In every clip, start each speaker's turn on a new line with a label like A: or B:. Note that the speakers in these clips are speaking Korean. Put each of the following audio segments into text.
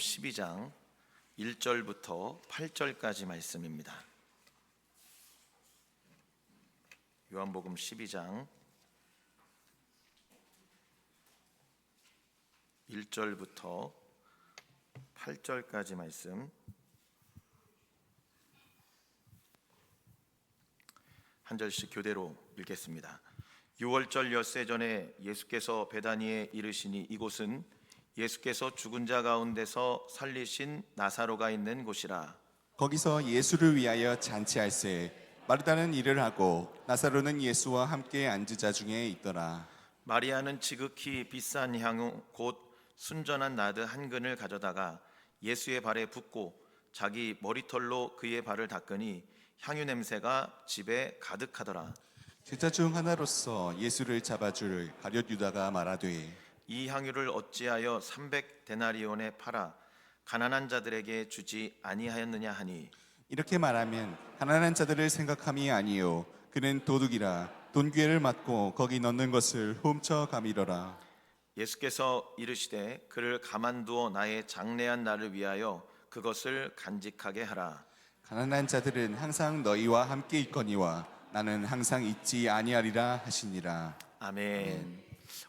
A: 12장 1절부터 8절까지 말씀입니다. 요한복음 12장 1절부터 8절까지 말씀 한 절씩 교대로 읽겠습니다. 6월절 엿새 전에 예수께서 베다니에 이르시니 이곳은 예수께서 죽은 자 가운데서 살리신 나사로가 있는 곳이라.
B: 거기서 예수를 위하여 잔치할세 마르다는 일을 하고 나사로는 예수와 함께 앉으자 중에 있더라.
A: 마리아는 지극히 비싼 향유 곧 순전한 나드 한 근을 가져다가 예수의 발에 붓고 자기 머리털로 그의 발을 닦으니 향유 냄새가 집에 가득하더라.
B: 제자 중 하나로서 예수를 잡아줄 가룟 유다가 말하되
A: 이 향유를 어찌하여 300데나리온에 팔아 가난한 자들에게 주지 아니하였느냐 하니,
B: 이렇게 말하면 가난한 자들을 생각함이 아니요 그는 도둑이라 돈괴를 맞고 거기 넣는 것을 훔쳐 가미러라.
A: 예수께서 이르시되 그를 가만두어 나의 장래한 날을 위하여 그것을 간직하게 하라.
B: 가난한 자들은 항상 너희와 함께 있거니와 나는 항상 있지 아니하리라 하시니라.
A: 아멘.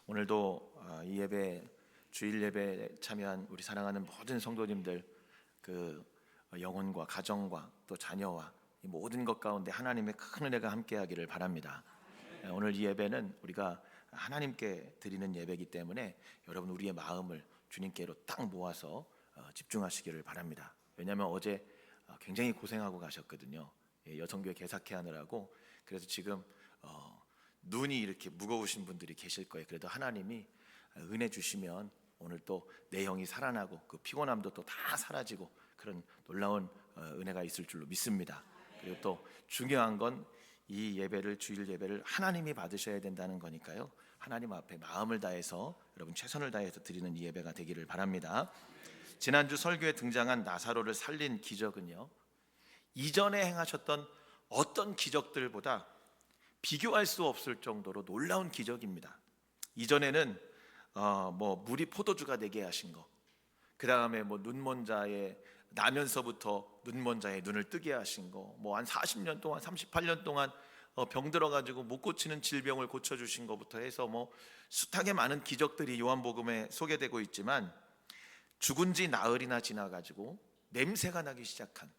A: 오늘도 이 예배, 주일 예배에 참여한 우리 사랑하는 모든 성도님들, 그 영혼과 가정과 또 자녀와 이 모든 것 가운데 하나님의 큰 은혜가 함께하기를 바랍니다. 오늘 이 예배는 우리가 하나님께 드리는 예배이기 때문에 여러분 우리의 마음을 주님께로 딱 모아서 집중하시기를 바랍니다. 왜냐하면 어제 굉장히 고생하고 가셨거든요. 여성교회 개사케 하느라고. 그래서 지금 눈이 이렇게 무거우신 분들이 계실 거예요. 그래도 하나님이 은혜 주시면 오늘 또 내 영이 살아나고 그 피곤함도 또 다 사라지고 그런 놀라운 은혜가 있을 줄로 믿습니다. 그리고 또 중요한 건 이 예배를, 주일 예배를 하나님이 받으셔야 된다는 거니까요. 하나님 앞에 마음을 다해서 여러분 최선을 다해서 드리는 이 예배가 되기를 바랍니다. 지난주 설교에 등장한 나사로를 살린 기적은요, 이전에 행하셨던 어떤 기적들보다 비교할 수 없을 정도로 놀라운 기적입니다. 이전에는 물이 포도주가 되게 하신 거, 그 다음에 눈먼 자의 나면서부터 눈먼 자의 눈을 뜨게 하신 거, 한 40년 동안 38년 동안 병 들어가지고 못 고치는 질병을 고쳐주신 것부터 해서 숱하게 많은 기적들이 요한복음에 소개되고 있지만, 죽은 지 나흘이나 지나가지고 냄새가 나기 시작한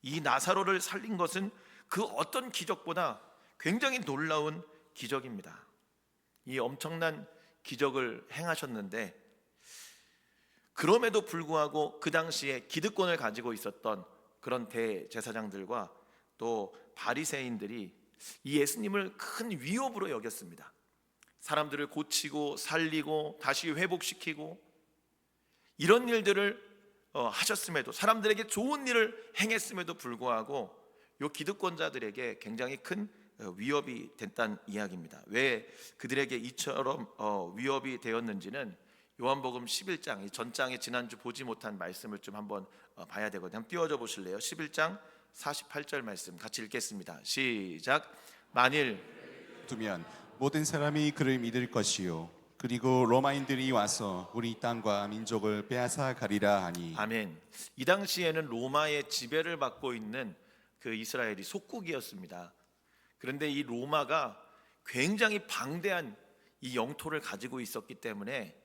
A: 이 나사로를 살린 것은 그 어떤 기적보다 굉장히 놀라운 기적입니다. 이 엄청난 기적을 행하셨는데, 그럼에도 불구하고 그 당시에 기득권을 가지고 있었던 그런 대제사장들과 또 바리새인들이 이 예수님을 큰 위협으로 여겼습니다. 사람들을 고치고 살리고 다시 회복시키고 이런 일들을 하셨음에도, 사람들에게 좋은 일을 행했음에도 불구하고 이 기득권자들에게 굉장히 큰 위협이 됐다는 이야기입니다. 왜 그들에게 이처럼 위협이 되었는지는 요한복음 11장, 이 전장에 지난주 보지 못한 말씀을 좀 한번 봐야 되거든요. 한번 띄워줘 보실래요? 11장 48절 말씀 같이 읽겠습니다. 시작. 만일
B: 두면 모든 사람이 그를 믿을 것이요 그리고 로마인들이 와서 우리 땅과 민족을 빼앗아 가리라 하니.
A: 아멘. 이 당시에는 로마의 지배를 받고 있는 그 이스라엘이 속국이었습니다. 그런데 이 로마가 굉장히 방대한 이 영토를 가지고 있었기 때문에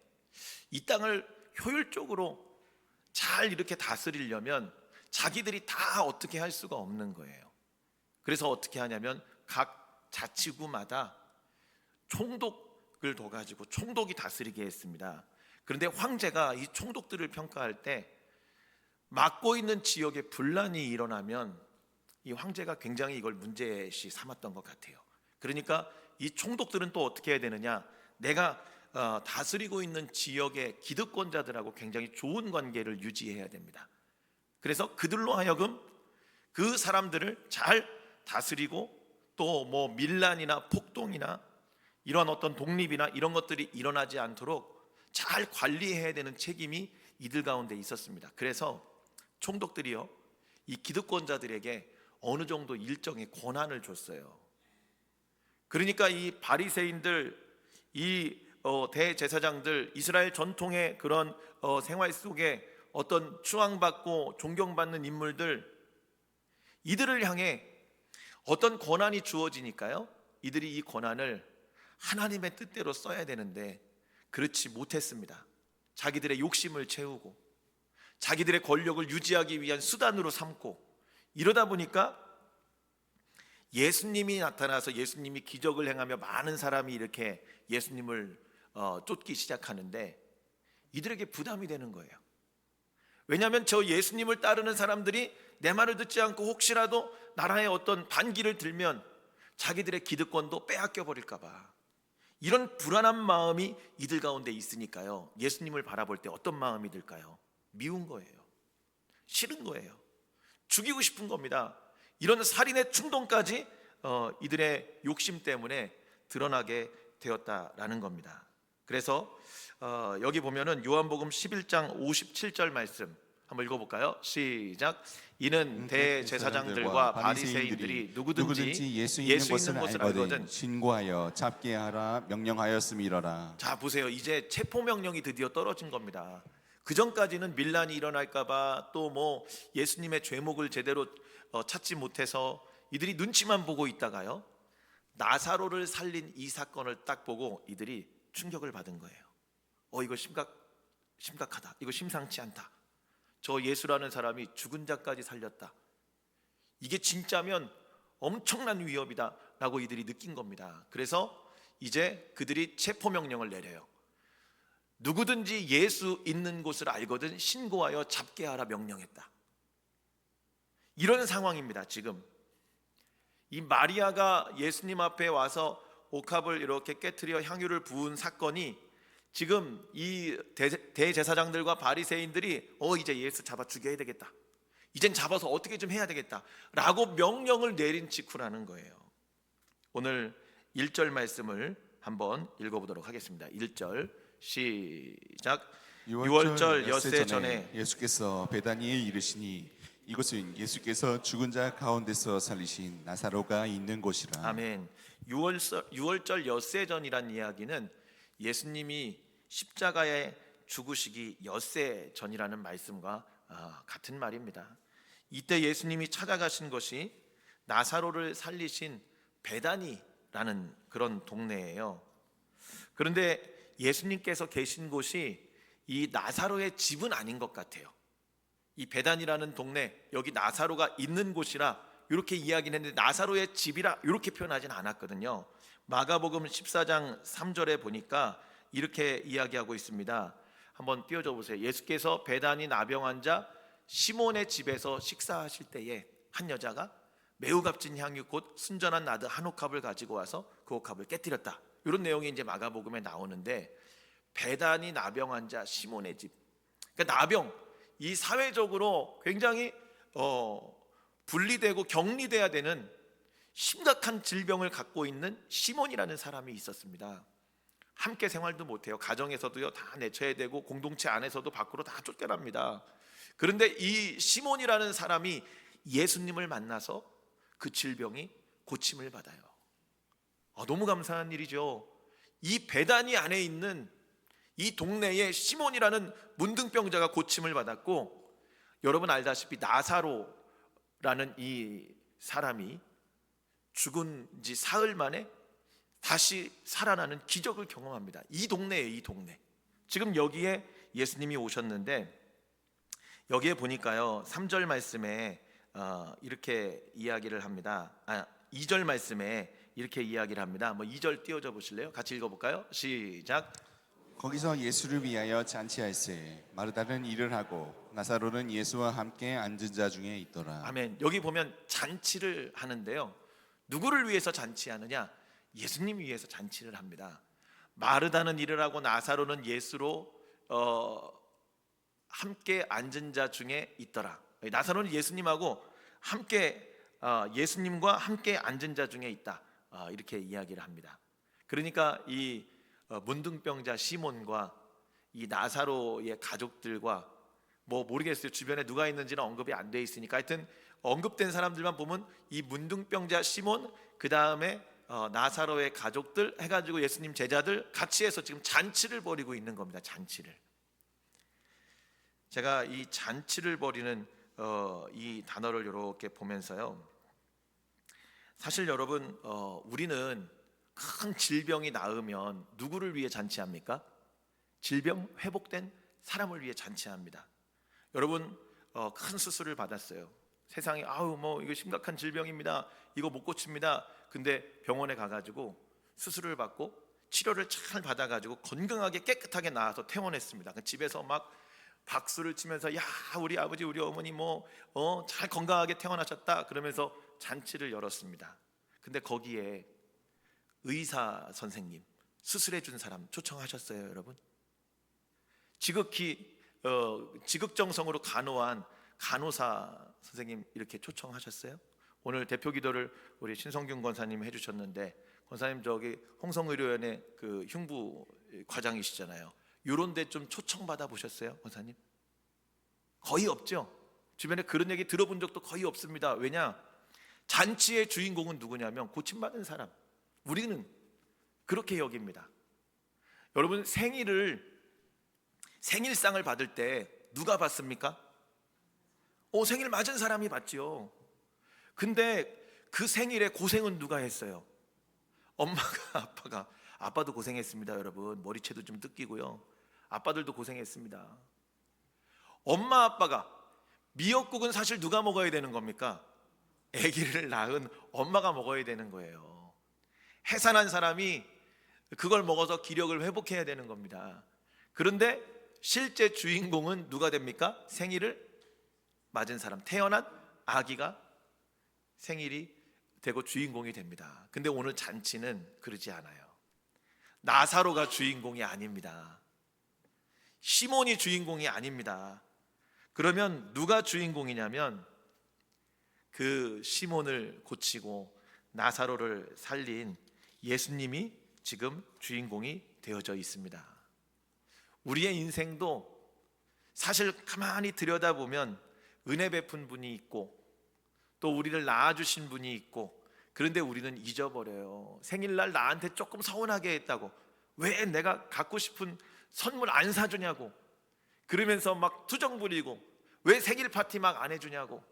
A: 이 땅을 효율적으로 잘 이렇게 다스리려면 자기들이 다 어떻게 할 수가 없는 거예요. 그래서 어떻게 하냐면 각 자치구마다 총독을 둬가지고 총독이 다스리게 했습니다. 그런데 황제가 이 총독들을 평가할 때 맡고 있는 지역에 분란이 일어나면 이 황제가 굉장히 이걸 문제시 삼았던 것 같아요. 그러니까 이 총독들은 또 어떻게 해야 되느냐, 내가 다스리고 있는 지역의 기득권자들하고 굉장히 좋은 관계를 유지해야 됩니다. 그래서 그들로 하여금 그 사람들을 잘 다스리고 또 밀란이나 폭동이나 이런 어떤 독립이나 이런 것들이 일어나지 않도록 잘 관리해야 되는 책임이 이들 가운데 있었습니다. 그래서 총독들이요, 이 기득권자들에게 어느 정도 일정의 권한을 줬어요. 그러니까 이 바리새인들, 이 대제사장들, 이스라엘 전통의 그런 생활 속에 어떤 추앙받고 존경받는 인물들, 이들을 향해 어떤 권한이 주어지니까요, 이들이 이 권한을 하나님의 뜻대로 써야 되는데 그렇지 못했습니다. 자기들의 욕심을 채우고 자기들의 권력을 유지하기 위한 수단으로 삼고, 이러다 보니까 예수님이 나타나서 예수님이 기적을 행하며 많은 사람이 이렇게 예수님을 쫓기 시작하는데 이들에게 부담이 되는 거예요. 왜냐하면 저 예수님을 따르는 사람들이 내 말을 듣지 않고 혹시라도 나라의 어떤 반기를 들면 자기들의 기득권도 빼앗겨 버릴까 봐, 이런 불안한 마음이 이들 가운데 있으니까요, 예수님을 바라볼 때 어떤 마음이 들까요? 미운 거예요. 싫은 거예요. 죽이고 싶은 겁니다. 이런 살인의 충동까지 이들의 욕심 때문에 드러나게 되었다라는 겁니다. 그래서 여기 보면은 요한복음 11장 57절 말씀 한번 읽어볼까요? 시작. 이는 대제사장들과 바리새인들이 누구든지 예수 있는 것을 알거든
B: 신고하여 잡게 하라 명령하였음이러라.
A: 자, 보세요. 이제 체포 명령이 드디어 떨어진 겁니다. 그 전까지는 밀란이 일어날까봐, 또 뭐 예수님의 죄목을 제대로 찾지 못해서 이들이 눈치만 보고 있다가요, 나사로를 살린 이 사건을 딱 보고 이들이 충격을 받은 거예요. 이거 심각하다. 이거 심상치 않다. 저 예수라는 사람이 죽은 자까지 살렸다. 이게 진짜면 엄청난 위협이다 라고 이들이 느낀 겁니다. 그래서 이제 그들이 체포명령을 내려요. 누구든지 예수 있는 곳을 알거든 신고하여 잡게 하라 명령했다. 이런 상황입니다. 지금 이 마리아가 예수님 앞에 와서 옥합을 이렇게 깨트려 향유를 부은 사건이, 지금 이 대제사장들과 바리새인들이 이제 예수 잡아 죽여야 되겠다, 이젠 잡아서 어떻게 좀 해야 되겠다 라고 명령을 내린 직후라는 거예요. 오늘 1절 말씀을 한번 읽어보도록 하겠습니다. 1절 시작. 6월절 엿새 전에
B: 예수께서 베다니에 이르시니 이곳은 예수께서 죽은 자 가운데서 살리신 나사로가 있는 곳이라.
A: 아멘. 6월절 엿새 전이란 이야기는 예수님이 십자가에 죽으시기 엿새 전이라는 말씀과 같은 말입니다. 이때 예수님이 찾아가신 것이 나사로를 살리신 베다니라는 그런 동네예요. 그런데 예수님께서 계신 곳이 이 나사로의 집은 아닌 것 같아요. 이 베단이라는 동네, 여기 나사로가 있는 곳이라 이렇게 이야기는 했는데 나사로의 집이라 이렇게 표현하진 않았거든요. 마가복음 14장 3절에 보니까 이렇게 이야기하고 있습니다. 한번 띄워줘 보세요. 예수께서 베단이 나병 자 시몬의 집에서 식사하실 때에 한 여자가 매우 값진 향유 곧 순전한 나드 한 옥합을 가지고 와서 그 옥합을 깨뜨렸다. 이런 내용이 이제 마가복음에 나오는데, 베단이 나병 자 시몬의 집, 그러니까 나병, 이 사회적으로 굉장히 분리되고 격리돼야 되는 심각한 질병을 갖고 있는 시몬이라는 사람이 있었습니다. 함께 생활도 못해요. 가정에서도요 다 내쳐야 되고 공동체 안에서도 밖으로 다 쫓겨납니다. 그런데 이 시몬이라는 사람이 예수님을 만나서 그 질병이 고침을 받아요. 너무 감사한 일이죠. 이 베다니 안에 있는 이 동네에 시몬이라는 문둥병자가 고침을 받았고, 여러분 알다시피 나사로라는 이 사람이 죽은 지 사흘 만에 다시 살아나는 기적을 경험합니다. 이 동네에, 이 동네. 지금 여기에 예수님이 오셨는데, 여기에 보니까요 3절 말씀에 이렇게 이야기를 합니다. 2절 말씀에 이렇게 이야기를 합니다. 2절 띄워줘 보실래요? 같이 읽어볼까요? 시작.
B: 거기서 예수를 위하여 잔치할세 마르다는 일을 하고 나사로는 예수와 함께 앉은 자 중에 있더라.
A: 아멘. 여기 보면 잔치를 하는데요, 누구를 위해서 잔치하느냐? 예수님 위해서 잔치를 합니다. 마르다는 일을 하고 나사로는 예수로 함께 앉은 자 중에 있더라. 나사로는 예수님하고 함께 예수님과 함께 앉은 자 중에 있다, 이렇게 이야기를 합니다. 그러니까 이 문둥병자 시몬과 이 나사로의 가족들과 모르겠어요. 주변에 누가 있는지는 언급이 안 돼 있으니까 하여튼 언급된 사람들만 보면 이 문둥병자 시몬, 그 다음에 나사로의 가족들 해가지고 예수님 제자들 같이 해서 지금 잔치를 벌이고 있는 겁니다. 잔치를. 제가 이 잔치를 벌이는 이 단어를 이렇게 보면서요, 사실 여러분, 우리는 큰 질병이 나으면 누구를 위해 잔치합니까? 질병 회복된 사람을 위해 잔치합니다. 여러분, 큰 수술을 받았어요. 세상에 아우 뭐 이거 심각한 질병입니다. 이거 못 고칩니다. 근데 병원에 가가지고 수술을 받고 치료를 잘 받아가지고 건강하게 깨끗하게 나와서 퇴원했습니다. 집에서 막 박수를 치면서 야 우리 아버지 우리 어머니 뭐 잘 건강하게 퇴원하셨다 그러면서 잔치를 열었습니다. 근데 거기에 의사 선생님, 수술해 준 사람 초청하셨어요, 여러분? 지극히 지극정성으로 간호한 간호사 선생님 이렇게 초청하셨어요? 오늘 대표 기도를 우리 신성균 권사님이 해주셨는데, 권사님 저기 홍성의료원의 그 흉부 과장이시잖아요. 요런 데 좀 초청받아 보셨어요, 권사님? 거의 없죠. 주변에 그런 얘기 들어본 적도 거의 없습니다. 왜냐? 잔치의 주인공은 누구냐면 고침받은 사람. 우리는 그렇게 여깁니다. 여러분, 생일상을 받을 때 누가 받습니까? 생일 맞은 사람이 받지요. 근데 그 생일에 고생은 누가 했어요? 엄마가 아빠가. 아빠도 고생했습니다, 여러분. 머리채도 좀 뜯기고요. 아빠들도 고생했습니다. 엄마 아빠가. 미역국은 사실 누가 먹어야 되는 겁니까? 아기를 낳은 엄마가 먹어야 되는 거예요. 해산한 사람이 그걸 먹어서 기력을 회복해야 되는 겁니다. 그런데 실제 주인공은 누가 됩니까? 생일을 맞은 사람, 태어난 아기가 생일이 되고 주인공이 됩니다. 근데 오늘 잔치는 그러지 않아요. 나사로가 주인공이 아닙니다. 시몬이 주인공이 아닙니다. 그러면 누가 주인공이냐면 그 시몬을 고치고 나사로를 살린 예수님이 지금 주인공이 되어져 있습니다. 우리의 인생도 사실 가만히 들여다보면 은혜 베푼 분이 있고 또 우리를 낳아주신 분이 있고, 그런데 우리는 잊어버려요. 생일날 나한테 조금 서운하게 했다고, 왜 내가 갖고 싶은 선물 안 사주냐고, 그러면서 막 투정 부리고 왜 생일 파티 막 안 해주냐고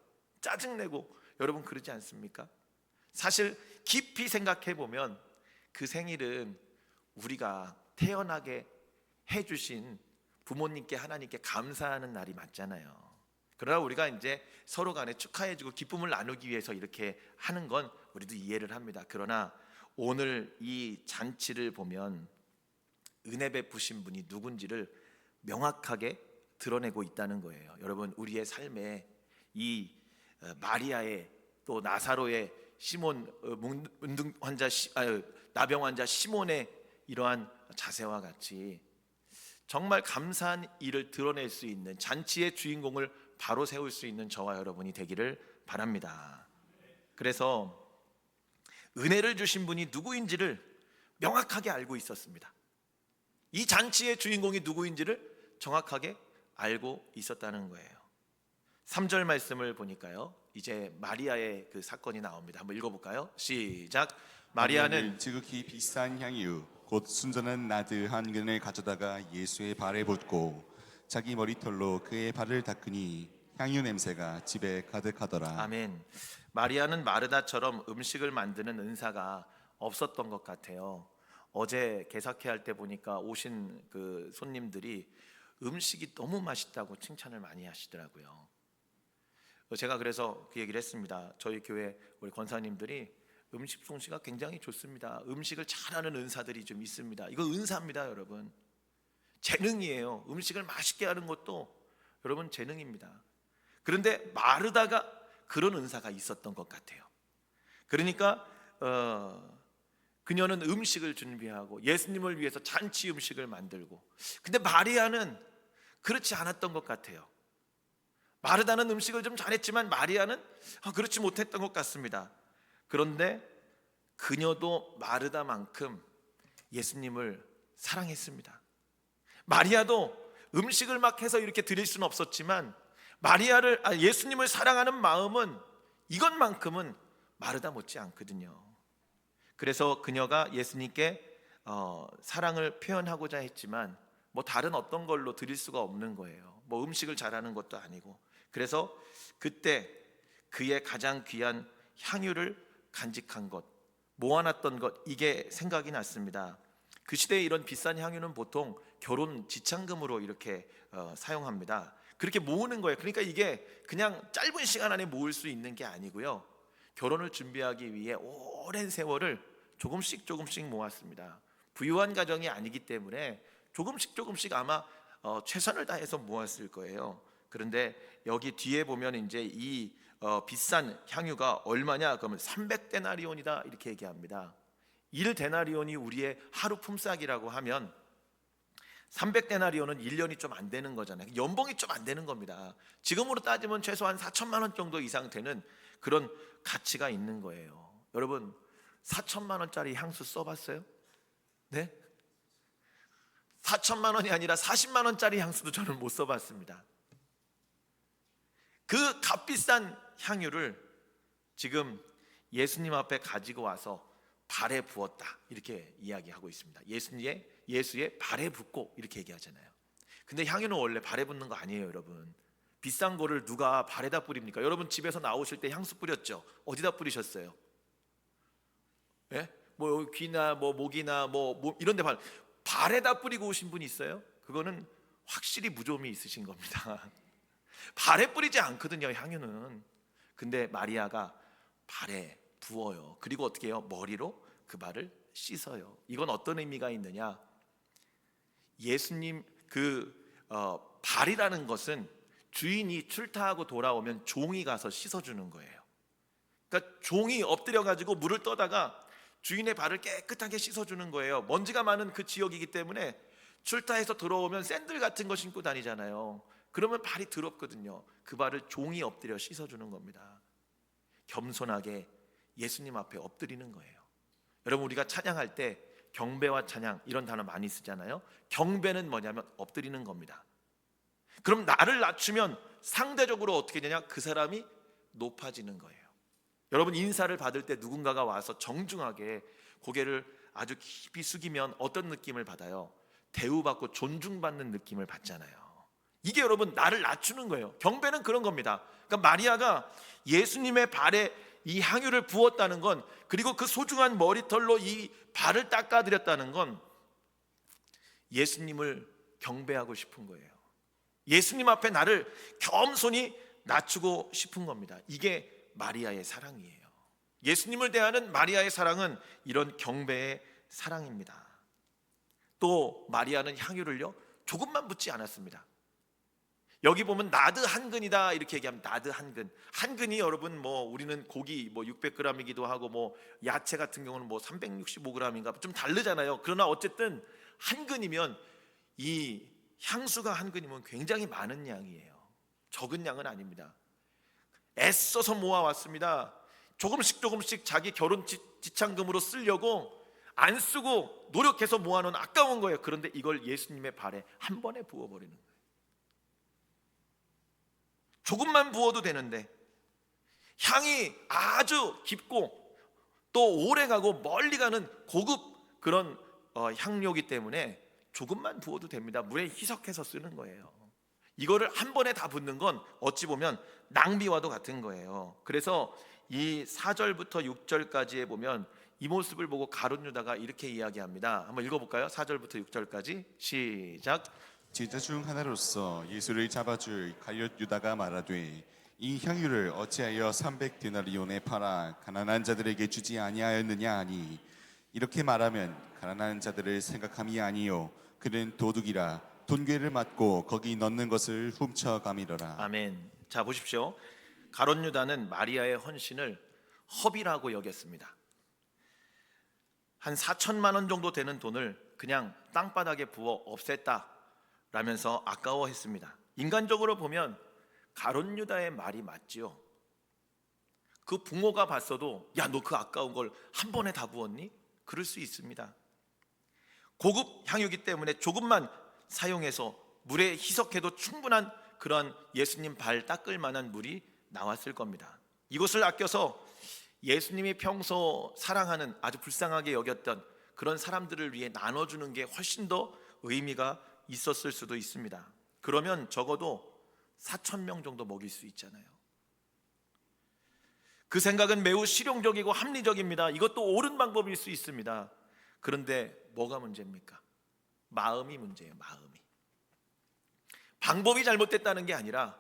A: 짜증내고, 여러분 그러지 않습니까? 사실 깊이 생각해 보면 그 생일은 우리가 태어나게 해주신 부모님께 하나님께 감사하는 날이 맞잖아요. 그러나 우리가 이제 서로 간에 축하해주고 기쁨을 나누기 위해서 이렇게 하는 건 우리도 이해를 합니다. 그러나 오늘 이 잔치를 보면 은혜 베푸신 분이 누군지를 명확하게 드러내고 있다는 거예요. 여러분, 우리의 삶에 이 마리아의 또 나사로의 시몬 문둥 환자 나병 환자 시몬의 이러한 자세와 같이 정말 감사한 일을 드러낼 수 있는 잔치의 주인공을 바로 세울 수 있는 저와 여러분이 되기를 바랍니다. 그래서 은혜를 주신 분이 누구인지를 명확하게 알고 있었습니다. 이 잔치의 주인공이 누구인지를 정확하게 알고 있었다는 거예요. 3절 말씀을 보니까요, 이제 마리아의 그 사건이 나옵니다. 한번 읽어볼까요? 시작. 마리아는
B: 지극히 비싼 향유 곧 순전한 나드 한 근을 가져다가 예수의 발에 붓고 자기 머리털로 그의 발을 닦으니 향유 냄새가 집에 가득하더라.
A: 아멘. 마리아는 마르다처럼 음식을 만드는 은사가 없었던 것 같아요. 어제 개사케 할 때 보니까 오신 그 손님들이 음식이 너무 맛있다고 칭찬을 많이 하시더라고요. 제가 그래서 그 얘기를 했습니다. 저희 교회 우리 권사님들이 음식 솜씨가 굉장히 좋습니다. 음식을 잘하는 은사들이 좀 있습니다. 이거 은사입니다, 여러분. 재능이에요. 음식을 맛있게 하는 것도 여러분 재능입니다. 그런데 마르다가 그런 은사가 있었던 것 같아요. 그러니까 그녀는 음식을 준비하고 예수님을 위해서 잔치 음식을 만들고, 근데 마리아는 그렇지 않았던 것 같아요. 마르다는 음식을 좀 잘했지만 마리아는 그렇지 못했던 것 같습니다. 그런데 그녀도 마르다만큼 예수님을 사랑했습니다. 마리아도 음식을 막 해서 이렇게 드릴 수는 없었지만 예수님을 사랑하는 마음은 이것만큼은 마르다 못지 않거든요. 그래서 그녀가 예수님께 사랑을 표현하고자 했지만 뭐 다른 어떤 걸로 드릴 수가 없는 거예요. 뭐 음식을 잘하는 것도 아니고. 그래서 그때 그의 가장 귀한 향유를 간직한 것, 모아놨던 것, 이게 생각이 났습니다. 그 시대에 이런 비싼 향유는 보통 결혼 지참금으로 이렇게 사용합니다. 그렇게 모으는 거예요. 그러니까 이게 그냥 짧은 시간 안에 모을 수 있는 게 아니고요, 결혼을 준비하기 위해 오랜 세월을 조금씩 조금씩 모았습니다. 부유한 가정이 아니기 때문에 조금씩 아마 최선을 다해서 모았을 거예요. 그런데 여기 뒤에 보면 이제 이 비싼 향유가 얼마냐? 그러면 300데나리온이다 이렇게 얘기합니다. 1데나리온이 우리의 하루 품삯이라고 하면 300데나리온은 1년이 좀 안 되는 거잖아요. 연봉이 좀 안 되는 겁니다. 지금으로 따지면 최소한 4천만 원 정도 이상 되는 그런 가치가 있는 거예요. 여러분, 4천만 원짜리 향수 써봤어요? 네? 4천만 원이 아니라 40만 원짜리 향수도 저는 못 써봤습니다. 그 값비싼 향유를 지금 예수님 앞에 가지고 와서 발에 부었다 이렇게 이야기하고 있습니다. 예수의 발에 붓고 이렇게 얘기하잖아요. 근데 향유는 원래 발에 붓는 거 아니에요, 여러분. 비싼 거를 누가 발에다 뿌립니까? 여러분 집에서 나오실 때 향수 뿌렸죠? 어디다 뿌리셨어요? 예? 뭐 귀나 뭐 목이나 뭐 이런 데 발에다 뿌리고 오신 분이 있어요? 그거는 확실히 무좀이 있으신 겁니다. 발에 뿌리지 않거든요, 향유는. 근데 마리아가 발에 부어요. 그리고 어떻게 해요? 머리로 그 발을 씻어요. 이건 어떤 의미가 있느냐? 예수님 발이라는 것은 주인이 출타하고 돌아오면 종이 가서 씻어주는 거예요. 그러니까 종이 엎드려 가지고 물을 떠다가 주인의 발을 깨끗하게 씻어주는 거예요. 먼지가 많은 그 지역이기 때문에 출타해서 들어오면 샌들 같은 거 신고 다니잖아요. 그러면 발이 더럽거든요. 그 발을 종이 엎드려 씻어주는 겁니다. 겸손하게 예수님 앞에 엎드리는 거예요. 여러분, 우리가 찬양할 때 경배와 찬양 이런 단어 많이 쓰잖아요. 경배는 뭐냐면 엎드리는 겁니다. 그럼 나를 낮추면 상대적으로 어떻게 되냐? 그 사람이 높아지는 거예요. 여러분, 인사를 받을 때 누군가가 와서 정중하게 고개를 아주 깊이 숙이면 어떤 느낌을 받아요? 대우받고 존중받는 느낌을 받잖아요. 이게 여러분 나를 낮추는 거예요. 경배는 그런 겁니다. 그러니까 마리아가 예수님의 발에 이 향유를 부었다는 건, 그리고 그 소중한 머리털로 이 발을 닦아드렸다는 건 예수님을 경배하고 싶은 거예요. 예수님 앞에 나를 겸손히 낮추고 싶은 겁니다. 이게 마리아의 사랑이에요. 예수님을 대하는 마리아의 사랑은 이런 경배의 사랑입니다. 또 마리아는 향유를요 조금만 붓지 않았습니다. 여기 보면 나드 한 근이다 이렇게 얘기합니다. 나드 한 근. 한 근이 여러분 뭐 우리는 고기 뭐 600g이기도 하고 뭐 야채 같은 경우는 뭐 365g인가 좀 다르잖아요. 그러나 어쨌든 한 근이면, 이 향수가 한 근이면 굉장히 많은 양이에요. 적은 양은 아닙니다. 애써서 모아왔습니다. 조금씩 자기 결혼 지참금으로 쓰려고 안 쓰고 노력해서 모아놓은 아까운 거예요. 그런데 이걸 예수님의 발에 한 번에 부어버리는 거예요. 조금만 부어도 되는데 향이 아주 깊고 또 오래가고 멀리 가는 고급 그런 향료이기 때문에 조금만 부어도 됩니다. 물에 희석해서 쓰는 거예요. 이거를 한 번에 다 붓는 건 어찌 보면 낭비와도 같은 거예요. 그래서 이 4절부터 6절까지에 보면 이 모습을 보고 가룟 유다가 이렇게 이야기합니다. 한번 읽어볼까요? 4절부터 6절까지 시작.
B: 제자 중 하나로서 예수를 잡아줄 갈렙 유다가 말하되 이 향유를 어찌하여 300데나리온에 팔아 가난한 자들에게 주지 아니하였느냐 하니, 이렇게 말하면 가난한 자들을 생각함이 아니요 그는 도둑이라 돈괴를 맞고 거기 넣는 것을 훔쳐가미러라.
A: 아멘. 자, 보십시오. 가룟 유다는 마리아의 헌신을 허비라고 여겼습니다. 한 4천만 원 정도 되는 돈을 그냥 땅바닥에 부어 없앴다 라면서 아까워했습니다. 인간적으로 보면 가룟 유다의 말이 맞지요. 그 부모가 봤어도 야, 너 그 아까운 걸 한 번에 다 부었니? 그럴 수 있습니다. 고급 향유기 때문에 조금만 사용해서 물에 희석해도 충분한 그런 예수님 발 닦을 만한 물이 나왔을 겁니다. 이것을 아껴서 예수님이 평소 사랑하는, 아주 불쌍하게 여겼던 그런 사람들을 위해 나눠주는 게 훨씬 더 의미가 있었을 수도 있습니다. 그러면 적어도 4,000명 정도 먹일 수 있잖아요. 그 생각은 매우 실용적이고 합리적입니다. 이것도 옳은 방법일 수 있습니다. 그런데 뭐가 문제입니까? 마음이 문제예요. 마음이. 방법이 잘못됐다는 게 아니라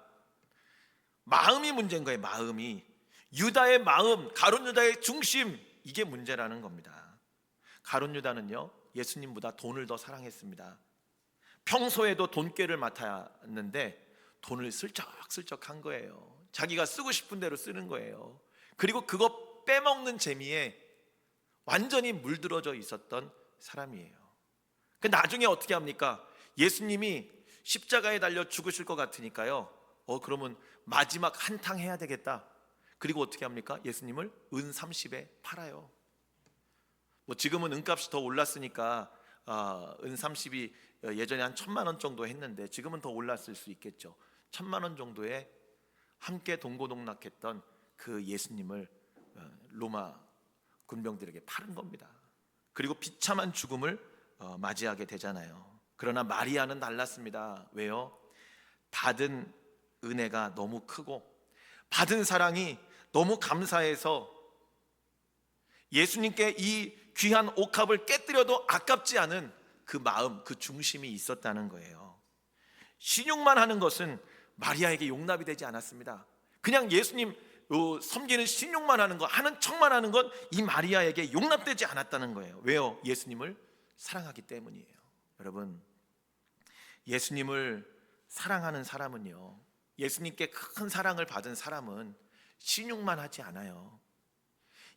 A: 마음이 문제인 거예요. 마음이. 유다의 마음, 가룟 유다의 중심, 이게 문제라는 겁니다. 가룟 유다는요, 예수님보다 돈을 더 사랑했습니다. 평소에도 돈꾀를 맡았는데 돈을 슬쩍슬쩍 한 거예요. 자기가 쓰고 싶은 대로 쓰는 거예요. 그리고 그거 빼먹는 재미에 완전히 물들어져 있었던 사람이에요. 그 나중에 어떻게 합니까? 예수님이 십자가에 달려 죽으실 것 같으니까요, 그러면 마지막 한탕 해야 되겠다. 그리고 어떻게 합니까? 예수님을 은 30에 팔아요. 뭐 지금은 은값이 더 올랐으니까 은 30이 예전에 한 1,000만 원 정도 했는데 지금은 더 올랐을 수 있겠죠. 1,000만 원 정도에 함께 동고동락했던 그 예수님을 로마 군병들에게 팔은 겁니다. 그리고 비참한 죽음을 맞이하게 되잖아요. 그러나 마리아는 달랐습니다. 왜요? 받은 은혜가 너무 크고 받은 사랑이 너무 감사해서 예수님께 이 귀한 옥합을 깨뜨려도 아깝지 않은 그 마음, 그 중심이 있었다는 거예요. 신용만 하는 것은 마리아에게 용납이 되지 않았습니다. 그냥 예수님 섬기는 신용만 하는 것, 하는 척만 하는 건 이 마리아에게 용납되지 않았다는 거예요. 왜요? 예수님을 사랑하기 때문이에요. 여러분, 예수님을 사랑하는 사람은요, 예수님께 큰 사랑을 받은 사람은 신용만 하지 않아요.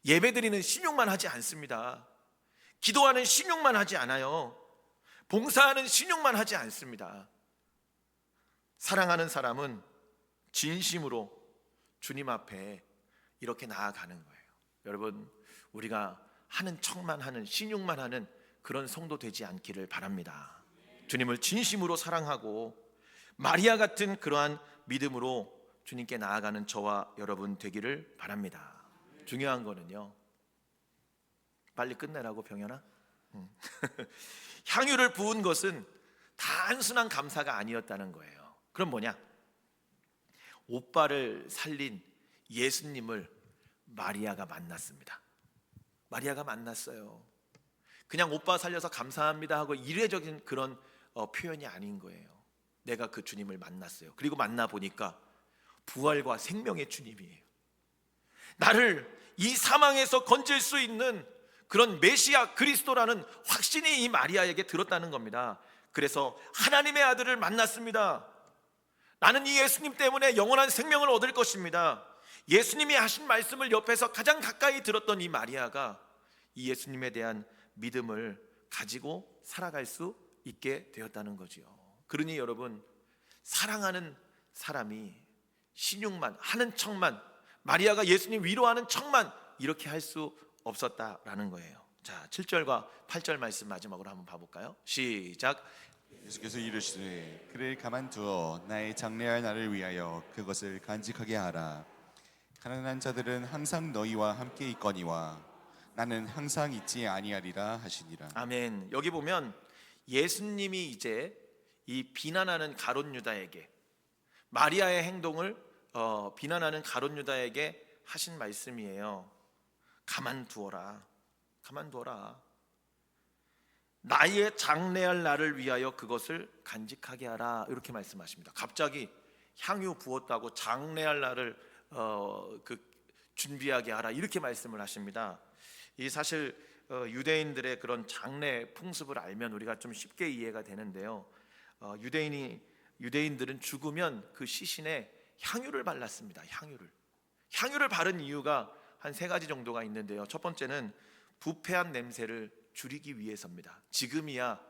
A: 예배드리는 신용만 하지 않습니다. 기도하는 신용만 하지 않아요. 봉사하는 신용만 하지 않습니다. 사랑하는 사람은 진심으로 주님 앞에 이렇게 나아가는 거예요. 여러분, 우리가 하는 척만 하는, 신용만 하는 그런 성도 되지 않기를 바랍니다. 주님을 진심으로 사랑하고 마리아 같은 그러한 믿음으로 주님께 나아가는 저와 여러분 되기를 바랍니다. 중요한 거는요, 빨리 끝내라고 병현아? 향유를 부은 것은 단순한 감사가 아니었다는 거예요. 그럼 뭐냐? 오빠를 살린 예수님을 마리아가 만났습니다. 마리아가 만났어요. 그냥 오빠 살려서 감사합니다 하고 이례적인 그런 표현이 아닌 거예요. 내가 그 주님을 만났어요. 그리고 만나보니까 부활과 생명의 주님이에요. 나를 이 사망에서 건질 수 있는 그런 메시아 그리스도라는 확신이 이 마리아에게 들었다는 겁니다. 그래서 하나님의 아들을 만났습니다. 나는 이 예수님 때문에 영원한 생명을 얻을 것입니다. 예수님이 하신 말씀을 옆에서 가장 가까이 들었던 이 마리아가 이 예수님에 대한 믿음을 가지고 살아갈 수 있게 되었다는 거지요. 그러니 여러분, 사랑하는 사람이 신용만 하는 척만, 마리아가 예수님 위로하는 척만 이렇게 할 수 없었다라는 거예요. 자, 7절과 8절 말씀 마지막으로 한번 봐볼까요? 시작.
B: 예수께서 이르시되 그를 가만두어 나의 장래할 날을 위하여 그것을 간직하게 하라. 가난한 자들은 항상 너희와 함께 있거니와 나는 항상 있지 아니하리라 하시니라.
A: 아멘. 여기 보면 예수님이 이제 이 비난하는 가룟 유다에게, 마리아의 행동을 비난하는 가룟 유다에게 하신 말씀이에요. 가만두어라. 가만두어라. 나의 장래할 날을 위하여 그것을 간직하게 하라. 이렇게 말씀하십니다. 갑자기 향유 부었다고 장래할 날을 준비하게 하라. 이렇게 말씀을 하십니다. 이 사실 유대인들의 그런 장래 풍습을 알면 우리가 좀 쉽게 이해가 되는데요. 유대인들은 죽으면 그 시신에 향유를 발랐습니다. 향유를 바른 이유가 한 3가지 정도가 있는데요. 첫 번째는 부패한 냄새를 줄이기 위해서입니다. 지금이야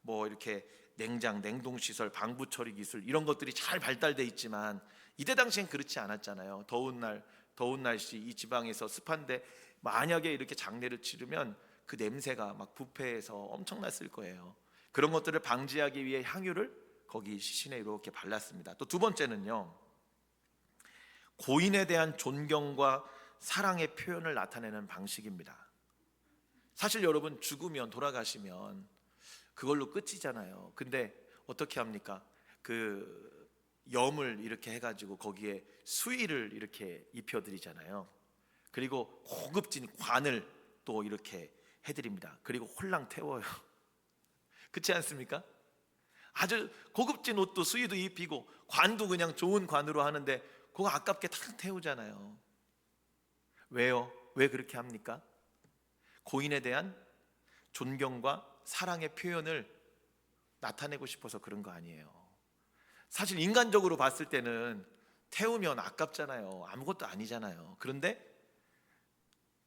A: 뭐 이렇게 냉동시설, 방부 처리 기술 이런 것들이 잘 발달돼 있지만 이때 당시엔 그렇지 않았잖아요. 더운 날씨, 이 지방에서 습한데 만약에 이렇게 장례를 치르면 그 냄새가 막 부패해서 엄청났을 거예요. 그런 것들을 방지하기 위해 향유를 거기 시신에 이렇게 발랐습니다. 또 두 번째는요, 고인에 대한 존경과 사랑의 표현을 나타내는 방식입니다. 사실 여러분, 죽으면, 돌아가시면 그걸로 끝이잖아요. 근데 어떻게 합니까? 그 염을 이렇게 해가지고 거기에 수의를 이렇게 입혀드리잖아요. 그리고 고급진 관을 또 이렇게 해드립니다. 그리고 홀랑 태워요. 그렇지 않습니까? 아주 고급진 옷도 수의도 입히고 관도 그냥 좋은 관으로 하는데 그거 아깝게 탁 태우잖아요. 왜요? 왜 그렇게 합니까? 고인에 대한 존경과 사랑의 표현을 나타내고 싶어서 그런 거 아니에요. 사실 인간적으로 봤을 때는 태우면 아깝잖아요. 아무것도 아니잖아요. 그런데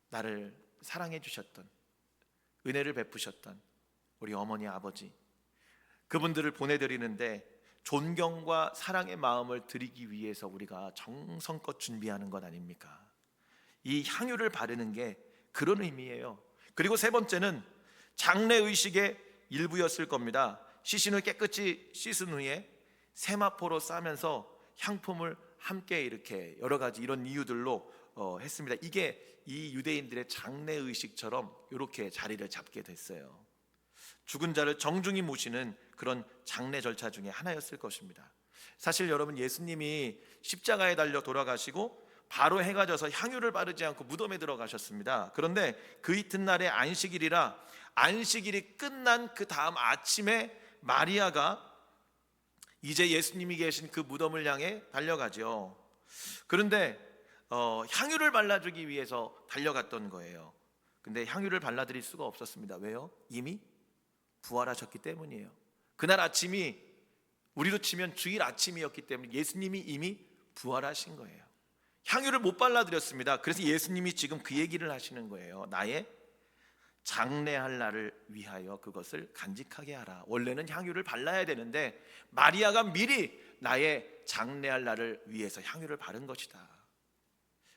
A: 나를 사랑해 주셨던, 은혜를 베푸셨던 우리 어머니 아버지, 그분들을 보내드리는데 존경과 사랑의 마음을 드리기 위해서 우리가 정성껏 준비하는 것 아닙니까? 이 향유를 바르는 게 그런 의미예요. 그리고 세 번째는 장례의식의 일부였을 겁니다. 시신을 깨끗이 씻은 후에 세마포로 싸면서 향품을 함께 이렇게 여러 가지 이런 이유들로 했습니다. 이게 이 유대인들의 장례의식처럼 이렇게 자리를 잡게 됐어요. 죽은 자를 정중히 모시는 그런 장례 절차 중에 하나였을 것입니다. 사실 여러분, 예수님이 십자가에 달려 돌아가시고 바로 해가 져서 향유를 바르지 않고 무덤에 들어가셨습니다. 그런데 그 이튿날에 안식일이라 안식일이 끝난 그 다음 아침에 마리아가 이제 예수님이 계신 그 무덤을 향해 달려가죠. 그런데 향유를 발라주기 위해서 달려갔던 거예요. 근데 향유를 발라드릴 수가 없었습니다. 왜요? 이미 부활하셨기 때문이에요. 그날 아침이 우리로 치면 주일 아침이었기 때문에 예수님이 이미 부활하신 거예요. 향유를 못 발라드렸습니다. 그래서 예수님이 지금 그 얘기를 하시는 거예요. 나의 장례할 날을 위하여 그것을 간직하게 하라. 원래는 향유를 발라야 되는데 마리아가 미리 나의 장례할 날을 위해서 향유를 바른 것이다.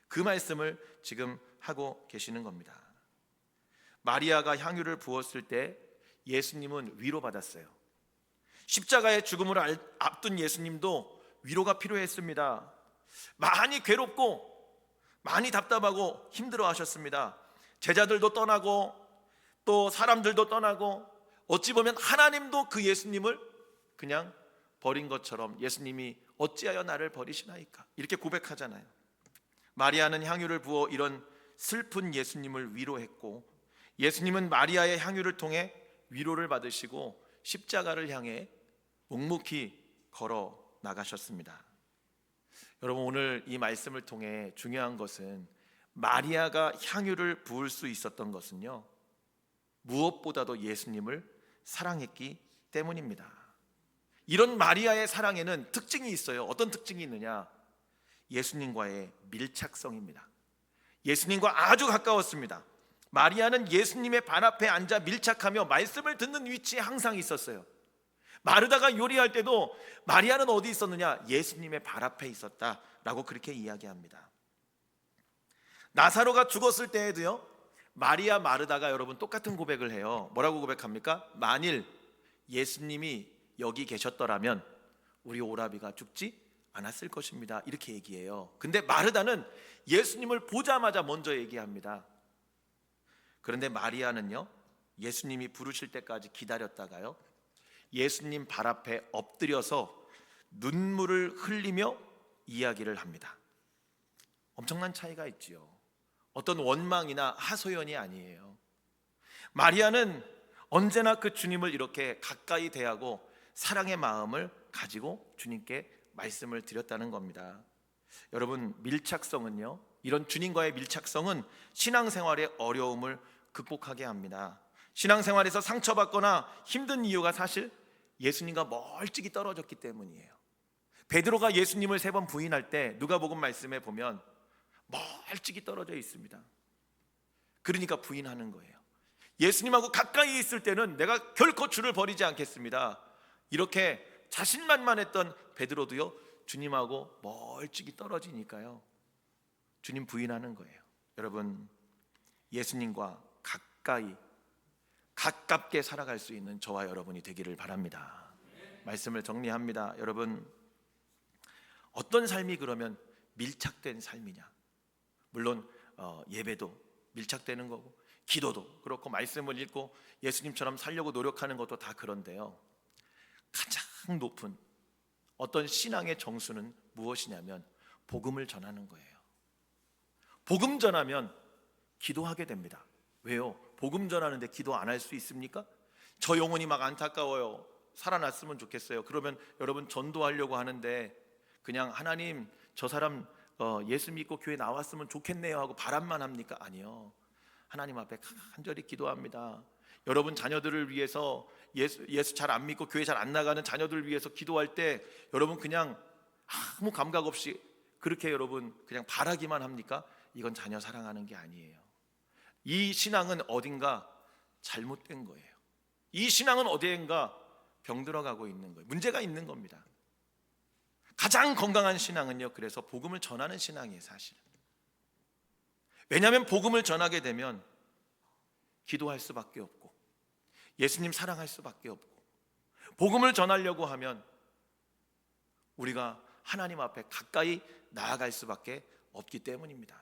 A: 그 말씀을 지금 하고 계시는 겁니다. 마리아가 향유를 부었을 때 예수님은 위로받았어요. 십자가의 죽음을 앞둔 예수님도 위로가 필요했습니다. 많이 괴롭고 많이 답답하고 힘들어 하셨습니다. 제자들도 떠나고 또 사람들도 떠나고 어찌 보면 하나님도 그 예수님을 그냥 버린 것처럼 예수님이 어찌하여 나를 버리시나이까 이렇게 고백하잖아요. 마리아는 향유를 부어 이런 슬픈 예수님을 위로했고 예수님은 마리아의 향유를 통해 위로를 받으시고 십자가를 향해 묵묵히 걸어 나가셨습니다. 여러분, 오늘 이 말씀을 통해 중요한 것은 마리아가 향유를 부을 수 있었던 것은요, 무엇보다도 예수님을 사랑했기 때문입니다. 이런 마리아의 사랑에는 특징이 있어요. 어떤 특징이 있느냐? 예수님과의 밀착성입니다. 예수님과 아주 가까웠습니다. 마리아는 예수님의 발 앞에 앉아 밀착하며 말씀을 듣는 위치에 항상 있었어요. 마르다가 요리할 때도 마리아는 어디 있었느냐? 예수님의 발 앞에 있었다라고 그렇게 이야기합니다. 나사로가 죽었을 때에도요, 마리아 마르다가 여러분 똑같은 고백을 해요. 뭐라고 고백합니까? 만일 예수님이 여기 계셨더라면 우리 오라비가 죽지 않았을 것입니다. 이렇게 얘기해요. 근데 마르다는 예수님을 보자마자 먼저 얘기합니다. 그런데 마리아는요, 예수님이 부르실 때까지 기다렸다가요, 예수님 발 앞에 엎드려서 눈물을 흘리며 이야기를 합니다. 엄청난 차이가 있지요. 어떤 원망이나 하소연이 아니에요. 마리아는 언제나 그 주님을 이렇게 가까이 대하고 사랑의 마음을 가지고 주님께 말씀을 드렸다는 겁니다. 여러분, 밀착성은요, 이런 주님과의 밀착성은 신앙생활의 어려움을 극복하게 합니다. 신앙생활에서 상처받거나 힘든 이유가 사실 예수님과 멀찍이 떨어졌기 때문이에요. 베드로가 예수님을 3번 부인할 때 누가복음 말씀에 보면 멀찍이 떨어져 있습니다. 그러니까 부인하는 거예요. 예수님하고 가까이 있을 때는 내가 결코 주를 버리지 않겠습니다. 이렇게 자신만만했던 베드로도요, 주님하고 멀찍이 떨어지니까요, 주님 부인하는 거예요. 여러분, 예수님과 가깝게 살아갈 수 있는 저와 여러분이 되기를 바랍니다. 말씀을 정리합니다. 여러분, 어떤 삶이 그러면 밀착된 삶이냐? 물론 예배도 밀착되는 거고 기도도 그렇고 말씀을 읽고 예수님처럼 살려고 노력하는 것도 다 그런데요, 가장 높은 어떤 신앙의 정수는 무엇이냐면 복음을 전하는 거예요. 복음 전하면 기도하게 됩니다. 왜요? 복음 전하는데 기도 안 할 수 있습니까? 저 영혼이 막 안타까워요. 살아났으면 좋겠어요. 그러면 여러분 전도하려고 하는데 그냥 하나님 저 사람 예수 믿고 교회 나왔으면 좋겠네요 하고 바람만 합니까? 아니요. 하나님 앞에 간절히 기도합니다. 여러분 자녀들을 위해서 예수 잘 안 믿고 교회 잘 안 나가는 자녀들을 위해서 기도할 때 여러분 그냥 아무 감각 없이 그렇게 여러분 그냥 바라기만 합니까? 이건 자녀 사랑하는 게 아니에요. 이 신앙은 어딘가 잘못된 거예요. 이 신앙은 어디엔가 병들어가고 있는 거예요. 문제가 있는 겁니다. 가장 건강한 신앙은요, 그래서 복음을 전하는 신앙이에요, 사실은. 왜냐하면 복음을 전하게 되면 기도할 수밖에 없고 예수님 사랑할 수밖에 없고 복음을 전하려고 하면 우리가 하나님 앞에 가까이 나아갈 수밖에 없기 때문입니다.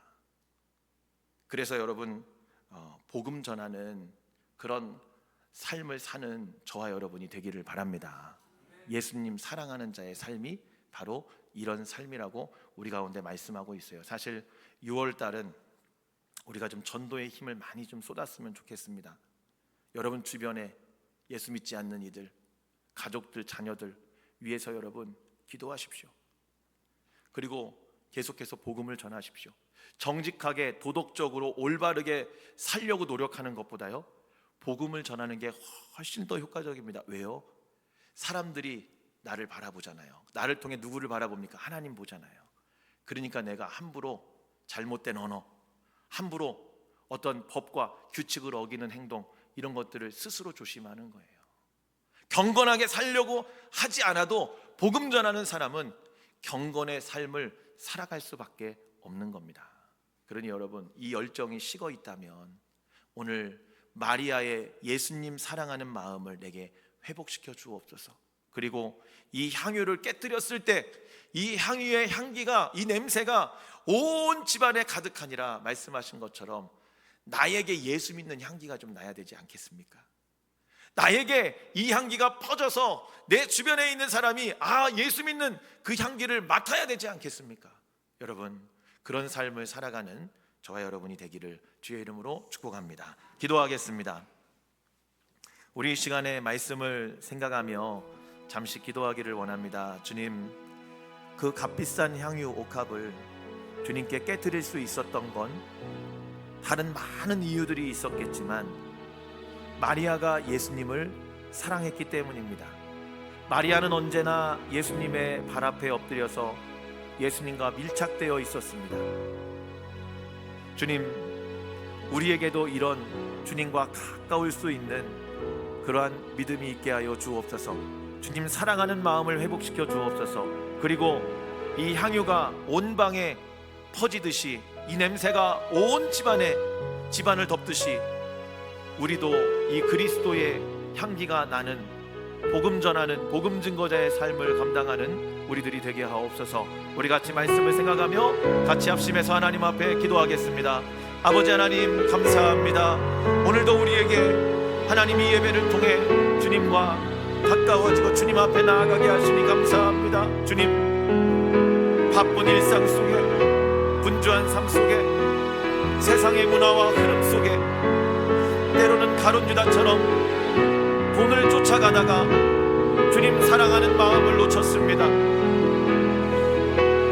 A: 그래서 여러분 복음 전하는 그런 삶을 사는 저와 여러분이 되기를 바랍니다. 예수님 사랑하는 자의 삶이 바로 이런 삶이라고 우리 가운데 말씀하고 있어요. 사실 6월 달은 우리가 좀 전도의 힘을 많이 좀 쏟았으면 좋겠습니다. 여러분 주변에 예수 믿지 않는 이들, 가족들, 자녀들 위해서 여러분 기도하십시오. 그리고 계속해서 복음을 전하십시오. 정직하게 도덕적으로 올바르게 살려고 노력하는 것보다요, 복음을 전하는 게 훨씬 더 효과적입니다. 왜요? 사람들이 나를 바라보잖아요. 나를 통해 누구를 바라봅니까? 하나님 보잖아요. 그러니까 내가 함부로 잘못된 언어, 함부로 어떤 법과 규칙을 어기는 행동, 이런 것들을 스스로 조심하는 거예요. 경건하게 살려고 하지 않아도 복음 전하는 사람은 경건의 삶을 살아갈 수밖에 없는 겁니다. 그러니 여러분, 이 열정이 식어 있다면 오늘 마리아의 예수님 사랑하는 마음을 내게 회복시켜 주옵소서. 그리고 이 향유를 깨뜨렸을 때 이 향유의 향기가, 이 냄새가 온 집안에 가득하니라 말씀하신 것처럼 나에게 예수 믿는 향기가 좀 나야 되지 않겠습니까? 나에게 이 향기가 퍼져서 내 주변에 있는 사람이 예수 믿는 그 향기를 맡아야 되지 않겠습니까? 여러분, 그런 삶을 살아가는 저와 여러분이 되기를 주의 이름으로 축복합니다. 기도하겠습니다. 우리 이 시간에 말씀을 생각하며 잠시 기도하기를 원합니다. 주님, 그 값비싼 향유 옥합을 주님께 깨뜨릴 수 있었던 건 다른 많은 이유들이 있었겠지만 마리아가 예수님을 사랑했기 때문입니다. 마리아는 언제나 예수님의 발 앞에 엎드려서 예수님과 밀착되어 있었습니다. 주님, 우리에게도 이런 주님과 가까울 수 있는 그러한 믿음이 있게 하여 주옵소서. 주님 사랑하는 마음을 회복시켜 주옵소서. 그리고 이 향유가 온 방에 퍼지듯이, 이 냄새가 온 집안을 덮듯이 우리도 이 그리스도의 향기가 나는 복음 전하는 복음 증거자의 삶을 감당하는 우리들이 되게 하옵소서. 우리 같이 말씀을 생각하며 같이 합심해서 하나님 앞에 기도하겠습니다. 아버지 하나님, 감사합니다. 오늘도 우리에게 하나님이 예배를 통해 주님과 가까워지고 주님 앞에 나아가게 하시니 감사합니다. 주님, 바쁜 일상 속에, 분주한 삶 속에, 세상의 문화와 흐름 속에 때로는 가룟 유다처럼 돈을 쫓아가다가 주님 사랑하는 마음을 놓쳤습니다.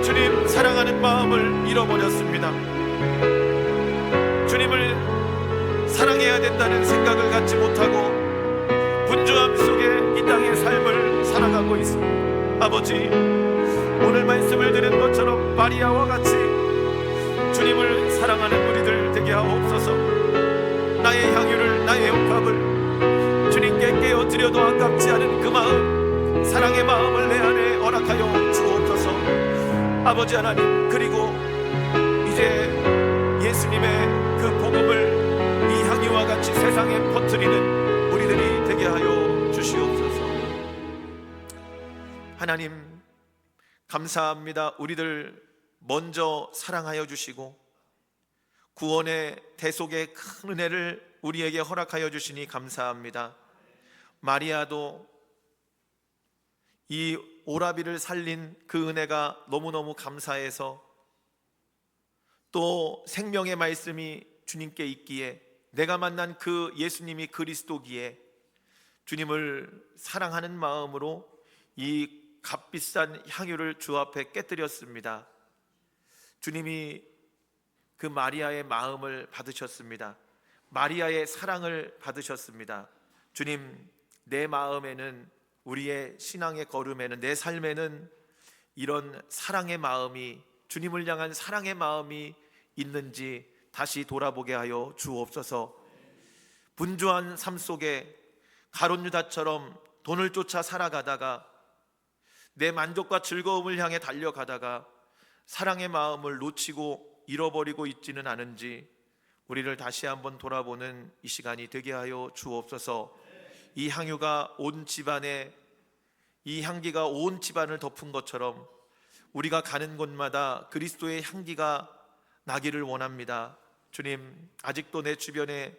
A: 주님 사랑하는 마음을 잃어버렸습니다. 주님을 사랑해야 된다는 생각을 갖지 못하고 분주함 속에 이 땅의 삶을 살아가고 있습니다. 아버지, 오늘 말씀을 들은 것처럼 마리아와 같이 주님을 사랑하는 우리들 되게 하옵소서. 나의 향유를, 나의 옥합을 주님께 깨어드려도 아깝지 않은 그 마음, 사랑의 마음을 내 안에 허락하여 주옵소서. 아버지 하나님, 그리고 이제 예수님의 그 복음을 이 향유와 같이 세상에 퍼뜨리는 우리들이 되게 하여 주시옵소서. 하나님, 감사합니다. 우리들 먼저 사랑하여 주시고 구원의 대속의 큰 은혜를 우리에게 허락하여 주시니 감사합니다. 마리아도 이 오라비를 살린 그 은혜가 너무너무 감사해서, 또 생명의 말씀이 주님께 있기에, 내가 만난 그 예수님이 그리스도기에 주님을 사랑하는 마음으로 이 값비싼 향유를 주 앞에 깨뜨렸습니다. 주님이 그 마리아의 마음을 받으셨습니다. 마리아의 사랑을 받으셨습니다. 주님, 내 마음에는, 우리의 신앙의 걸음에는, 내 삶에는 이런 사랑의 마음이, 주님을 향한 사랑의 마음이 있는지 다시 돌아보게 하여 주옵소서. 분주한 삶 속에 가룟 유다처럼 돈을 쫓아 살아가다가, 내 만족과 즐거움을 향해 달려가다가 사랑의 마음을 놓치고 잃어버리고 있지는 않은지 우리를 다시 한번 돌아보는 이 시간이 되게 하여 주옵소서. 이 향유가 온 집안에, 이 향기가 온 집안을 덮은 것처럼 우리가 가는 곳마다 그리스도의 향기가 나기를 원합니다. 주님, 아직도 내 주변에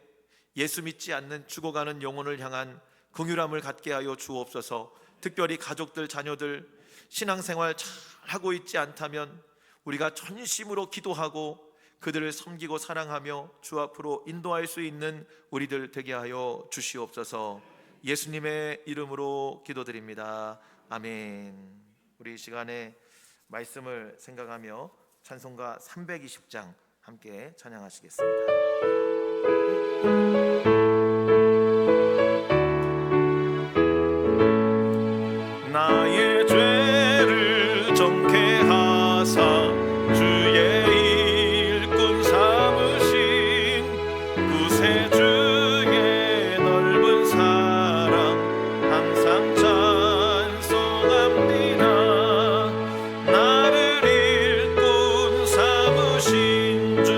A: 예수 믿지 않는 죽어가는 영혼을 향한 긍휼함을 갖게 하여 주옵소서. 특별히 가족들, 자녀들 신앙생활 잘 하고 있지 않다면 우리가 전심으로 기도하고 그들을 섬기고 사랑하며 주 앞으로 인도할 수 있는 우리들 되게 하여 주시옵소서. 예수님의 이름으로 기도드립니다. 아멘. 우리 이 시간에 말씀을 생각하며 찬송가 320장 함께 찬양하시겠습니다. 나의 죄를 정케 하사 주의 일꾼 삼으신 구세주의 넓은 사랑 항상 찬송합니다. 나를 일꾼 삼으신 주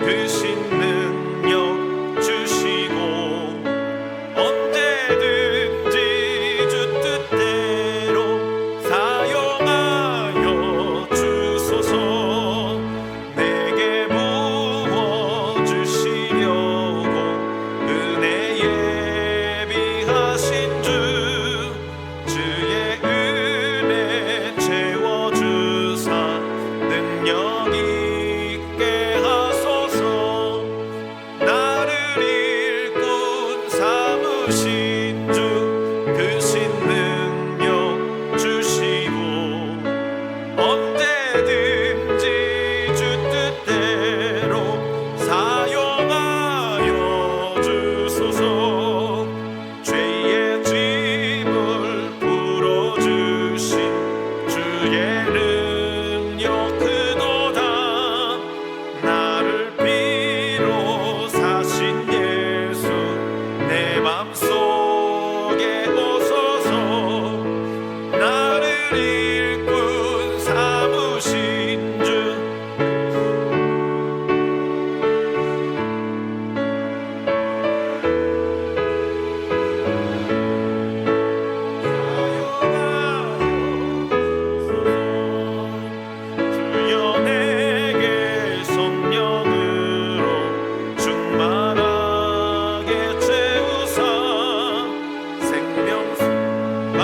A: 크신 능력 주시고 언제든지 주 뜻대로 사용하여 주소서. 내게 부어 주시려고 은혜 예비하신 주, 주의 은혜 채워주사 능력 있게 하소서. 나를 일꾼 삼으신 주 크신 능력 주시고 언제든지 주 뜻대로 사용하여 주소서. 죄의 짐을 풀어주신 주의 능력 크도다. 나를 피로 사신 예수 내 맘속에 오소서. 나를 일꾼 삼으신 주 주여 내게 성령으로 충만하게 채우사 생명수가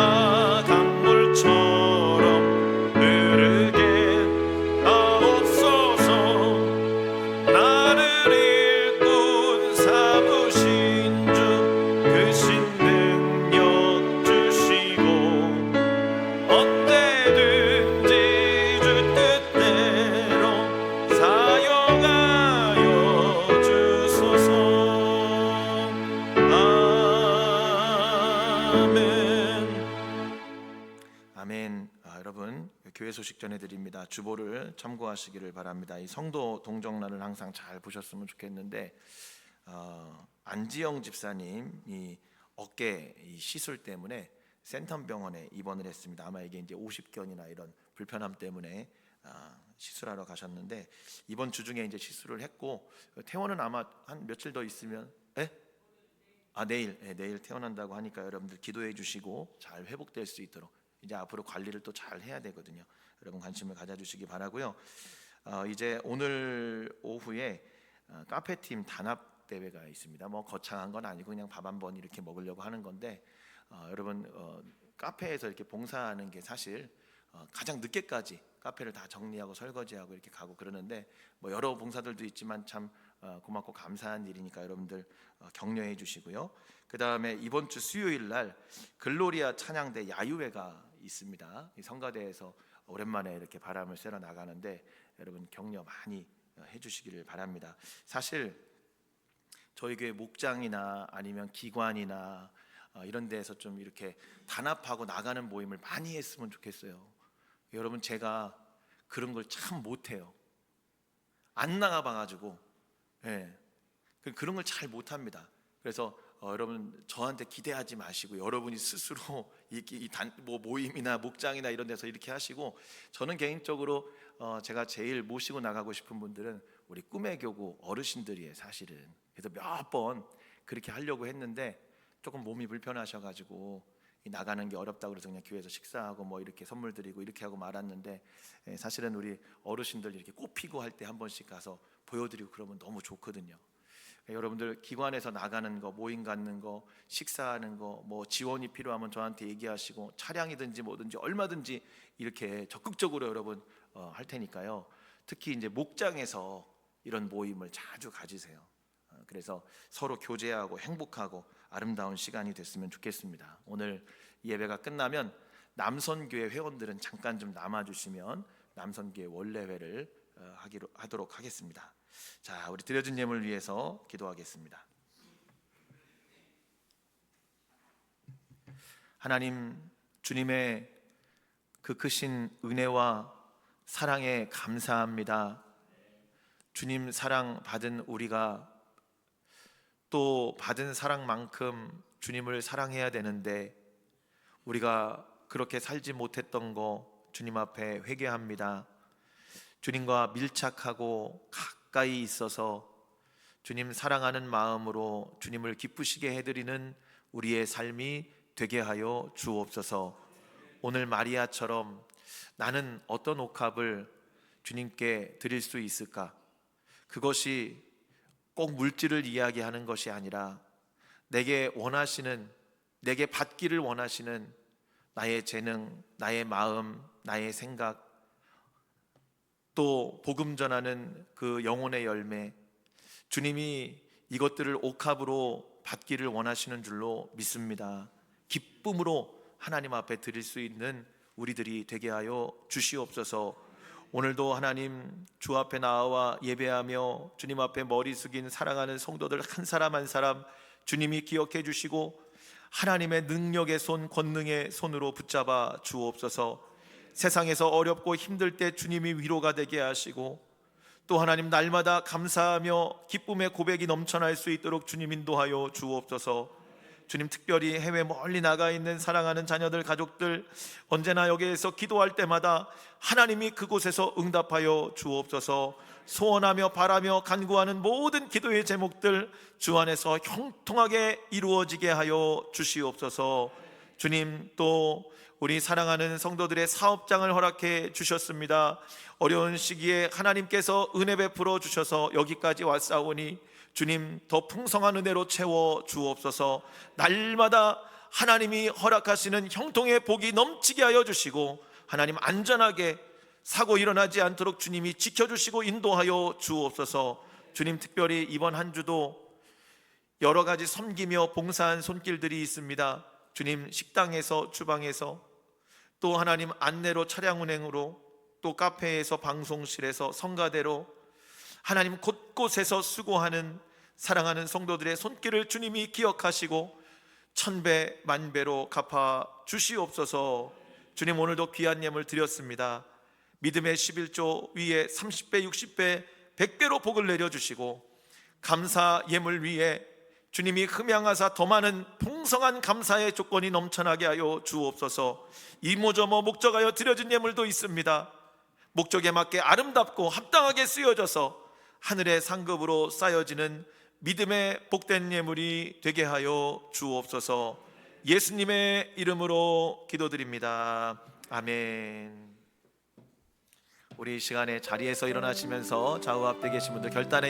A: 강물처럼 흐르게 하옵소서. 나를 일꾼 삼으신 주 크신 능력 주시고 언제든지 주 뜻대로 사용하여 주소서. 아멘. 아멘. 여러분, 교회 소식 전해드립니다. 주보를 참고하시기를 바랍니다. 이 성도 동정란을 항상 잘 보셨으면 좋겠는데, 안지영 집사님이 어깨 이 시술 때문에 센텀 병원에 입원을 했습니다. 아마 이게 이제 50견이나 이런 불편함 때문에 시술하러 가셨는데, 이번 주 중에 이제 시술을 했고 퇴원은 아마 한 며칠 더 있으면 내일 퇴원한다고 하니까 여러분들 기도해 주시고 잘 회복될 수 있도록 이제 앞으로 관리를 또 잘 해야 되거든요. 여러분 관심을 가져주시기 바라고요. 이제 오늘 오후에 카페팀 단합 대회가 있습니다. 뭐 거창한 건 아니고 그냥 밥 한 번 이렇게 먹으려고 하는 건데, 여러분 카페에서 이렇게 봉사하는 게 사실 가장 늦게까지 카페를 다 정리하고 설거지하고 이렇게 가고 그러는데 뭐 여러 봉사들도 있지만 참 고맙고 감사한 일이니까 여러분들 격려해 주시고요. 그 다음에 이번 주 수요일 날 글로리아 찬양대 야유회가 있습니다. 이 성가대에서 오랜만에 이렇게 바람을 쐬러 나가는데 여러분 격려 많이 해주시기를 바랍니다. 사실 저희 교회 목장이나 아니면 기관이나 이런 데에서 좀 이렇게 단합하고 나가는 모임을 많이 했으면 좋겠어요. 여러분 제가 그런 걸 참 못해요. 안 나가봐가지고 그런 걸 잘 못합니다. 그래서 여러분 저한테 기대하지 마시고 여러분이 스스로 뭐 모임이나 목장이나 이런 데서 이렇게 하시고, 저는 개인적으로 제가 제일 모시고 나가고 싶은 분들은 우리 꿈의 교구 어르신들이에요 사실은. 그래서 몇 번 그렇게 하려고 했는데 조금 몸이 불편하셔가지고 나가는 게 어렵다고 그래서 그냥 교회에서 식사하고 뭐 이렇게 선물 드리고 이렇게 하고 말았는데, 사실은 우리 어르신들 이렇게 꽃피고 할 때 한 번씩 가서 보여드리고 그러면 너무 좋거든요. 여러분들 기관에서 나가는 거, 모임 갖는 거, 식사하는 거, 뭐 지원이 필요하면 저한테 얘기하시고 차량이든지 뭐든지 얼마든지 이렇게 적극적으로 여러분 할 테니까요. 특히 이제 목장에서 이런 모임을 자주 가지세요. 그래서 서로 교제하고 행복하고 아름다운 시간이 됐으면 좋겠습니다. 오늘 예배가 끝나면 남선교회 회원들은 잠깐 좀 남아주시면 남선교회 원래회를 하도록 하겠습니다. 자, 우리 드려진 예물을 위해서 기도하겠습니다. 하나님, 주님의 그 크신 은혜와 사랑에 감사합니다. 주님 사랑 받은 우리가 또 받은 사랑만큼 주님을 사랑해야 되는데 우리가 그렇게 살지 못했던 거 주님 앞에 회개합니다. 주님과 밀착하고 가까이 있어서 주님 사랑하는 마음으로 주님을 기쁘시게 해드리는 우리의 삶이 되게 하여 주옵소서. 오늘 마리아처럼 나는 어떤 옥합을 주님께 드릴 수 있을까? 그것이 꼭 물질을 이야기하는 것이 아니라 내게 원하시는, 내게 받기를 원하시는 나의 재능, 나의 마음, 나의 생각, 또 복음 전하는 그 영혼의 열매, 주님이 이것들을 옥합으로 받기를 원하시는 줄로 믿습니다. 기쁨으로 하나님 앞에 드릴 수 있는 우리들이 되게 하여 주시옵소서. 오늘도 하나님 주 앞에 나와 예배하며 주님 앞에 머리 숙인 사랑하는 성도들 한 사람 한 사람 주님이 기억해 주시고 하나님의 능력의 손, 권능의 손으로 붙잡아 주옵소서. 세상에서 어렵고 힘들 때 주님이 위로가 되게 하시고 또 하나님 날마다 감사하며 기쁨의 고백이 넘쳐날 수 있도록 주님 인도하여 주옵소서. 주님 특별히 해외 멀리 나가 있는 사랑하는 자녀들, 가족들 언제나 여기에서 기도할 때마다 하나님이 그곳에서 응답하여 주옵소서. 소원하며 바라며 간구하는 모든 기도의 제목들 주 안에서 형통하게 이루어지게 하여 주시옵소서. 주님 또 우리 사랑하는 성도들의 사업장을 허락해 주셨습니다. 어려운 시기에 하나님께서 은혜 베풀어 주셔서 여기까지 왔사오니 주님 더 풍성한 은혜로 채워 주옵소서. 날마다 하나님이 허락하시는 형통의 복이 넘치게 하여 주시고 하나님 안전하게 사고 일어나지 않도록 주님이 지켜주시고 인도하여 주옵소서. 주님 특별히 이번 한 주도 여러 가지 섬기며 봉사한 손길들이 있습니다. 주님 식당에서, 주방에서, 또 하나님 안내로, 차량 운행으로, 또 카페에서, 방송실에서, 성가대로 하나님 곳곳에서 수고하는 사랑하는 성도들의 손길을 주님이 기억하시고 천배 만배로 갚아 주시옵소서. 주님 오늘도 귀한 예물 드렸습니다. 믿음의 11조 위에 30배, 60배, 100배로 복을 내려주시고 감사 예물 위에 주님이 흠양하사 더 많은 풍성한 감사의 조건이 넘쳐나게 하여 주옵소서. 이모저모 목적하여 드려진 예물도 있습니다. 목적에 맞게 아름답고 합당하게 쓰여져서 하늘의 상급으로 쌓여지는 믿음의 복된 예물이 되게 하여 주옵소서. 예수님의 이름으로 기도드립니다. 아멘. 우리 이 시간에 자리에서 일어나시면서 좌우 앞에 계신 분들 결단에